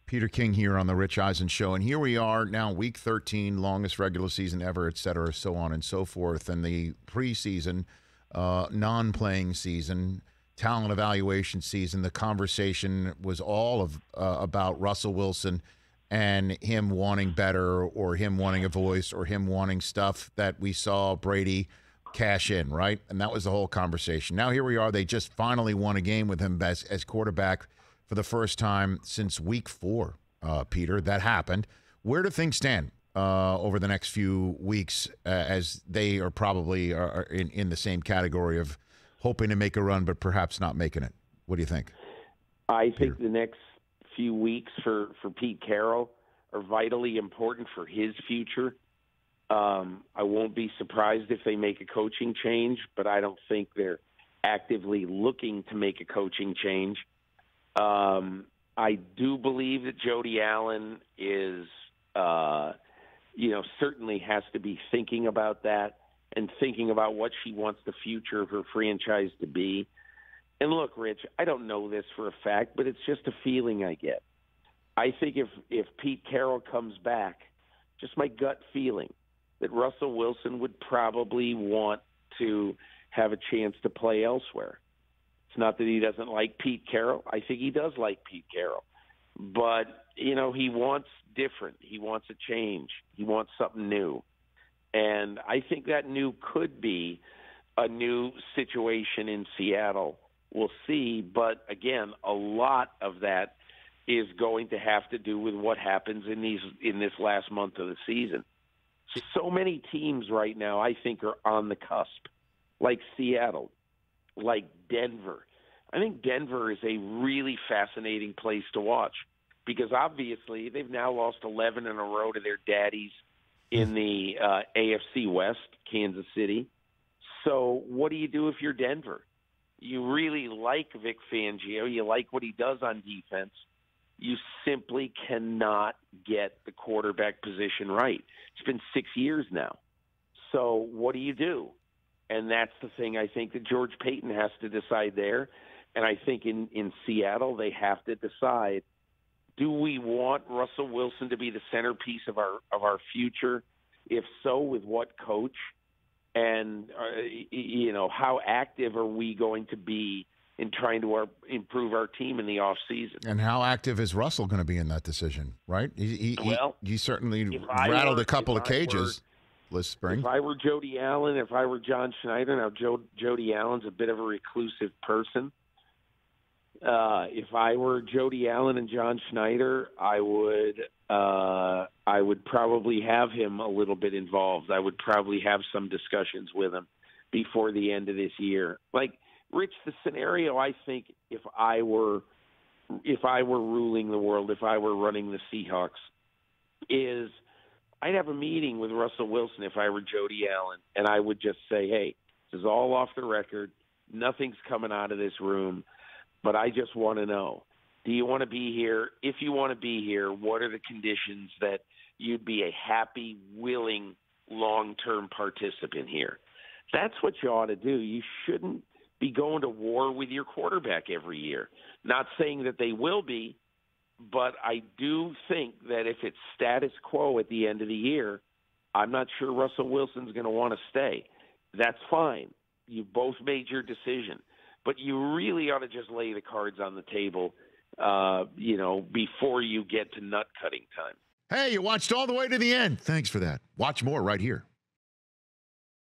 Peter King here on the Rich Eisen Show. And here we are now, week 13, longest regular season ever, et cetera, so on and so forth. And the preseason, non-playing season, talent evaluation season, the conversation was all about Russell Wilson and him wanting better, or him wanting a voice, or him wanting stuff that we saw Brady cash in, right? And that was the whole conversation. Now here we are. They just finally won a game with him as quarterback for the first time since week 4, Peter. That happened. Where do things stand over the next few weeks, as they are probably in the same category of hoping to make a run but perhaps not making it? What do you think? I think the next few weeks for Pete Carroll are vitally important for his future. I won't be surprised if they make a coaching change, but I don't think they're actively looking to make a coaching change. I do believe that Jody Allen is, certainly has to be thinking about that and thinking about what she wants the future of her franchise to be. And look, Rich, I don't know this for a fact, but it's just a feeling I get. I think if Pete Carroll comes back, just my gut feeling, that Russell Wilson would probably want to have a chance to play elsewhere. It's not that he doesn't like Pete Carroll. I think he does like Pete Carroll. But, he wants different. He wants a change. He wants something new. And I think that new could be a new situation in Seattle. We'll see. But, again, a lot of that is going to have to do with what happens in this last month of the season. So many teams right now, I think, are on the cusp, like Seattle, like Denver. I think Denver is a really fascinating place to watch because obviously they've now lost 11 in a row to their daddies in the AFC West, Kansas City. So what do you do if you're Denver? You really like Vic Fangio. You like what he does on defense. You simply cannot get the quarterback position right. It's been 6 years now. So what do you do? And that's the thing I think that George Payton has to decide there. And I think in Seattle they have to decide, do we want Russell Wilson to be the centerpiece of our future? If so, with what coach? And, how active are we going to be in trying to improve our team in the offseason? And how active is Russell going to be in that decision, right? He certainly rattled a couple of cages this spring. If I were Jody Allen, if I were John Schneider, now Jody Allen's a bit of a reclusive person. If I were Jody Allen and John Schneider, I would probably have him a little bit involved. I would probably have some discussions with him before the end of this year. Like, Rich, the scenario, I think, if I were ruling the world, if I were running the Seahawks, is I'd have a meeting with Russell Wilson if I were Jody Allen, and I would just say, hey, this is all off the record. Nothing's coming out of this room, but I just want to know, do you want to be here? If you want to be here, what are the conditions that you'd be a happy, willing, long-term participant here? That's what you ought to do. You shouldn't be going to war with your quarterback every year. Not saying that they will be, but I do think that if it's status quo at the end of the year, I'm not sure Russell Wilson's going to want to stay. That's fine. You both made your decision. But you really ought to just lay the cards on the table, before you get to nut-cutting time. Hey, you watched all the way to the end. Thanks for that. Watch more right here.